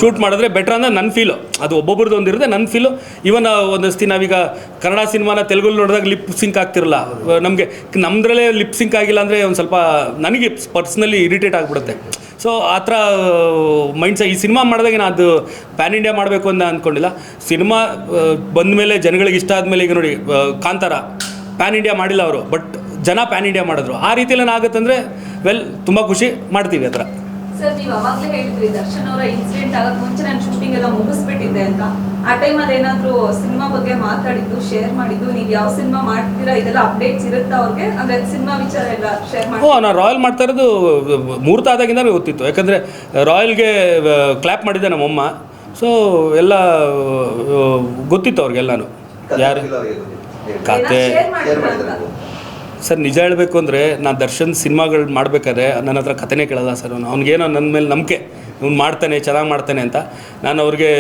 Shoot ಮಾಡಿದ್ರೆ better ಅಂದರೆ ನನ್ನ ಫೀಲು. ಅದು ಒಬ್ಬೊಬ್ರದ್ದು ಒಂದಿರುತ್ತೆ, ನನ್ನ ಫೀಲು. ಇವನ್ ಒಂದಷ್ಟು ನಾವೀಗ ಕನ್ನಡ ಸಿನಿಮಾನ ತೆಲುಗಲ್ಲಿ ನೋಡಿದಾಗ ಲಿಪ್ ಸಿಂಕ್ ಆಗ್ತಿರಲ್ಲ, ನಮಗೆ ನಮ್ಮದ್ರಲ್ಲೇ ಲಿಪ್ ಸಿಂಕ್ ಆಗಿಲ್ಲ ಅಂದರೆ ಒಂದು ಸ್ವಲ್ಪ ನನಗೆ ಪರ್ಸ್ನಲಿ ಇರಿಟೇಟ್ ಆಗಿಬಿಡುತ್ತೆ. ಸೊ ಆ ಥರ ಈ ಸಿನಿಮಾ ಮಾಡಿದಾಗ ನಾನು ಅದು ಪ್ಯಾನ್ ಇಂಡಿಯಾ ಮಾಡಬೇಕು ಅಂತ ಅಂದ್ಕೊಂಡಿಲ್ಲ. ಸಿನಿಮಾ ಬಂದ ಮೇಲೆ ಜನಗಳಿಗೆ ಇಷ್ಟ ಆದಮೇಲೆ, ಈಗ ನೋಡಿ ಕಾಂತಾರ ಪ್ಯಾನ್ ಇಂಡಿಯಾ ಮಾಡಿಲ್ಲ ಅವರು, ಬಟ್ ಜನ ಪ್ಯಾನ್ ಇಂಡಿಯಾ ಮಾಡಿದ್ರು. ಆ ರೀತಿಯಲ್ಲಿ ಏನಾಗುತ್ತಂದರೆ ತುಂಬ ಖುಷಿ ಮಾಡ್ತೀವಿ ಆ ಥರ. ಸರ್, ನೀವು ಅವಾಗಲೇ ಹೇಳಿದ್ರಿ ದರ್ಶನ್ ಅವರ ಇನ್ಸಿಡೆಂಟ್ ಆಗಕ್ಕೆ ಮುಂಚೆ ನಾನು ಶೂಟಿಂಗ್ ಎಲ್ಲ ಮುಗಿಸ್ಬಿಟ್ಟಿದ್ದೆ ಅಂತ. ಆ ಟೈಮಲ್ಲಿ ಏನಾದರೂ ಸಿನಿಮಾ ಬಗ್ಗೆ ಮಾತಾಡಿದ್ದು, ಶೇರ್ ಮಾಡಿದ್ದು, ನೀವು ಯಾವ ಸಿನಿಮಾ ಮಾಡ್ತೀರಾ ಇದೆಲ್ಲ ಅಪ್ಡೇಟ್ಸ್ ಇರುತ್ತಾ ಅವ್ರಿಗೆ? ಅಂದರೆ ಸಿನಿಮಾ ವಿಚಾರ ಎಲ್ಲ ಶೇರ್ ಮಾಡಿ. ನಾನು ರಾಯಲ್ ಮಾಡ್ತಾ ಇರೋದು ಮುಹೂರ್ತ ಆದಾಗಿಂದ ಗೊತ್ತಿತ್ತು, ಯಾಕಂದರೆ ರಾಯಲ್ಗೆ ಕ್ಲ್ಯಾಪ್ ಮಾಡಿದ್ದೆ ನಮ್ಮಮ್ಮ. ಸೊ ಎಲ್ಲ ಗೊತ್ತಿತ್ತು ಅವ್ರಿಗೆಲ್ಲನೂ. ಯಾರು ಕತೆ ಸರ್, ನಿಜ ಹೇಳಬೇಕು ಅಂದರೆ ನಾನು ದರ್ಶನ್ ಸಿನಿಮಾಗಳು ಮಾಡಬೇಕಾದ್ರೆ ನನ್ನ ಹತ್ರ ಕಥೆನೇ ಕೇಳಲ್ಲ ಸರ್. ಅವ್ನಿಗೇನೋ ನನ್ನ ಮೇಲೆ ನಂಬಿಕೆ, ಇವ್ನು ಮಾಡ್ತಾನೆ, ಚೆನ್ನಾಗಿ ಮಾಡ್ತಾನೆ ಅಂತ. ನಾನು ಅವ್ರಿಗೆ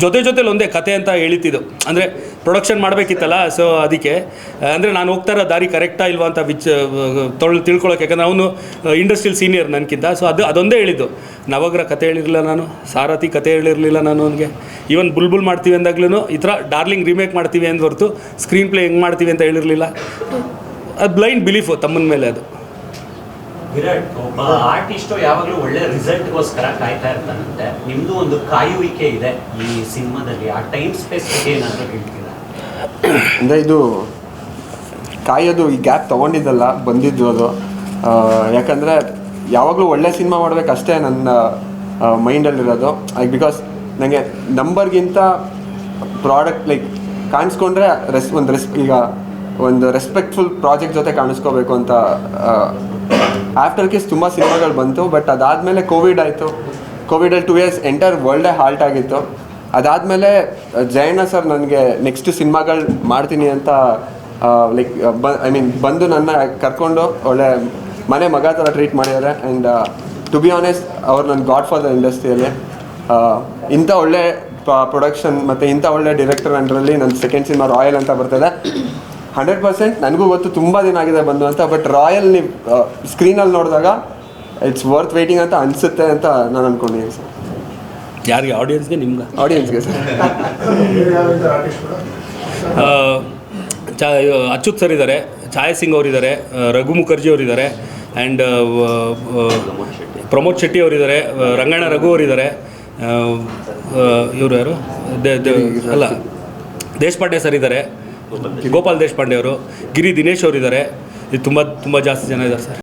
ಜೊತೆಲಿ ಒಂದೇ ಕತೆ ಅಂತ ಹೇಳಿತಿದ್ದು, ಅಂದರೆ ಪ್ರೊಡಕ್ಷನ್ ಮಾಡಬೇಕಿತ್ತಲ್ಲ. ಸೊ ಅದಕ್ಕೆ ಅಂದರೆ ನಾನು ಹೋಗ್ತಾ ಇರೋ ದಾರಿ ಕರೆಕ್ಟಾ ಇಲ್ವಾ ಅಂತ ತಿಳ್ಕೊಳ್ಳೋಕೆ, ಯಾಕಂದರೆ ಅವನು ಇಂಡಸ್ಟ್ರಿಯಲ್ ಸೀನಿಯರ್ ನನಗಿಂತ. ಸೊ ಅದೊಂದೇ ಹೇಳಿದ್ದು. ನವಗ್ರ ಕತೆ ಹೇಳಿರಲಿಲ್ಲ ನಾನು, ಸಾರಥಿ ಕತೆ ಹೇಳಿರಲಿಲ್ಲ ನಾನು ಅವನಿಗೆ. ಈವನ್ ಬುಲ್ಬುಲ್ ಮಾಡ್ತೀವಿ ಅಂದಾಗ್ಲೂ ಈ ಥರ ಡಾರ್ಲಿಂಗ್ ರೀಮೇಕ್ ಮಾಡ್ತೀವಿ ಅಂದ ಹೊರತು ಸ್ಕ್ರೀನ್ ಪ್ಲೇ ಹೆಂಗೆ ಮಾಡ್ತೀವಿ ಅಂತ ಹೇಳಿರಲಿಲ್ಲ. ಅದು ಬ್ಲೈಂಡ್ ಬಿಲೀಫು ತಮ್ಮನ ಮೇಲೆ. ಅದು ವಿರಾಟ್ ಒಬ್ಬ ಆರ್ಟಿಸ್ಟು ಯಾವಾಗಲೂ ಒಳ್ಳೆ ರಿಸಲ್ಟ್ಗೋಸ್ಕರ ಕಾಯ್ತಾ ಇರ್ತಾನಂತೆ. ನಿಮ್ಮದು ಒಂದು ಕಾಯುವಿಕೆ ಇದೆ ಈ ಸಿನಿಮಾದಲ್ಲಿ. ಆ ಟೈಮ್ ಸ್ಪೇಸ್ ಬಗ್ಗೆ ಏನಾದರೂ ಹೇಳ್ತೀರಾ? ಅಂದರೆ ಇದು ಕಾಯೋದು ಈ ಗ್ಯಾಪ್ ತೊಗೊಂಡಿದ್ದಲ್ಲ, ಬಂದಿದ್ದು ಅದು. ಯಾಕಂದರೆ ಯಾವಾಗಲೂ ಒಳ್ಳೆ ಸಿನಿಮಾ ಮಾಡಬೇಕಷ್ಟೇ ನನ್ನ ಮೈಂಡಲ್ಲಿರೋದು. ಬಿಕಾಸ್ ನನಗೆ ನಂಬರ್ಗಿಂತ ಪ್ರಾಡಕ್ಟ್ ಕಾಣಿಸ್ಕೊಂಡ್ರೆ ಈಗ ಒಂದು ರೆಸ್ಪೆಕ್ಟ್ಫುಲ್ ಪ್ರಾಜೆಕ್ಟ್ ಜೊತೆ ಕಾಣಿಸ್ಕೋಬೇಕು ಅಂತ ಆಫ್ಟರ್ ಕೇಸ್ ತುಂಬ ಸಿನಿಮಾಗಳು ಬಂತು. ಬಟ್ ಅದಾದಮೇಲೆ ಕೋವಿಡ್ ಆಯಿತು. ಕೋವಿಡಲ್ಲಿ 2 years ಎಂಟೈರ್ ವರ್ಲ್ಡೇ ಹಾಲ್ಟ್ ಆಗಿತ್ತು. ಅದಾದಮೇಲೆ ಜಯಣ್ಣ ಸರ್ ನನಗೆ ನೆಕ್ಸ್ಟ್ ಸಿನಿಮಾಗಳು ಮಾಡ್ತೀನಿ ಅಂತ ಬಂದು ನನ್ನ ಕರ್ಕೊಂಡು ಒಳ್ಳೆ ಮನೆ ಮಗ ಥರ ಟ್ರೀಟ್ ಮಾಡಿದ್ದಾರೆ. ಆ್ಯಂಡ್ ಟು ಬಿ ಆನೆಸ್ಟ್ ಅವ್ರು ನನ್ನ ಗಾಡ್ ಫಾದರ್ ಇಂಡಸ್ಟ್ರಿಯಲ್ಲಿ. ಇಂಥ ಒಳ್ಳೆ ಪ್ರೊಡಕ್ಷನ್ ಮತ್ತು ಇಂಥ ಒಳ್ಳೆ ಡೈರೆಕ್ಟರ್ ಅಂಡರಲ್ಲಿ ನನ್ನ ಸೆಕೆಂಡ್ ಸಿನಿಮಾ ರಾಯಲ್ ಅಂತ ಬರ್ತದೆ. 100% ನನಗೂ ಗೊತ್ತು ತುಂಬ ದಿನ ಆಗಿದೆ ಬಂದು ಅಂತ. ಬಟ್ ರಾಯಲ್ ನೀವು ಸ್ಕ್ರೀನಲ್ಲಿ ನೋಡಿದಾಗ ಇಟ್ಸ್ ವರ್ತ್ ವೇಟಿಂಗ್ ಅಂತ ಅನಿಸುತ್ತೆ ಅಂತ ನಾನು ಅಂದ್ಕೊಂಡಿದ್ದೀನಿ ಸರ್. ಯಾರಿಗೆ? ಆಡಿಯನ್ಸ್ಗೆ? ನಿಮ್ಗೆ? ಆಡಿಯನ್ಸ್ಗೆ ಸರ್. ಅಚ್ಯುತ್ ಸರ್ ಇದ್ದಾರೆ, ಛಾಯಾ ಸಿಂಗ್ ಅವರಿದ್ದಾರೆ, ರಘು ಮುಖರ್ಜಿ ಅವರಿದ್ದಾರೆ, ಆ್ಯಂಡ್ ಪ್ರಮೋದ್ ಶೆಟ್ಟಿ ಅವರಿದ್ದಾರೆ, ರಂಗಣ್ಣ ರಘು ಅವರಿದ್ದಾರೆ. ಇವರು ಯಾರು? ಅಲ್ಲ, ದೇಶಪಾಂಡೆ ಸರ್ ಇದ್ದಾರೆ, ಗೋಪಾಲ್ ದೇಶಪಾಂಡೆ ಅವರು, ಗಿರಿ ದಿನೇಶ್ ಅವರಿದ್ದಾರೆ. ಇದು ತುಂಬ ಜಾಸ್ತಿ ಜನ ಇದ್ದಾರೆ ಸರ್.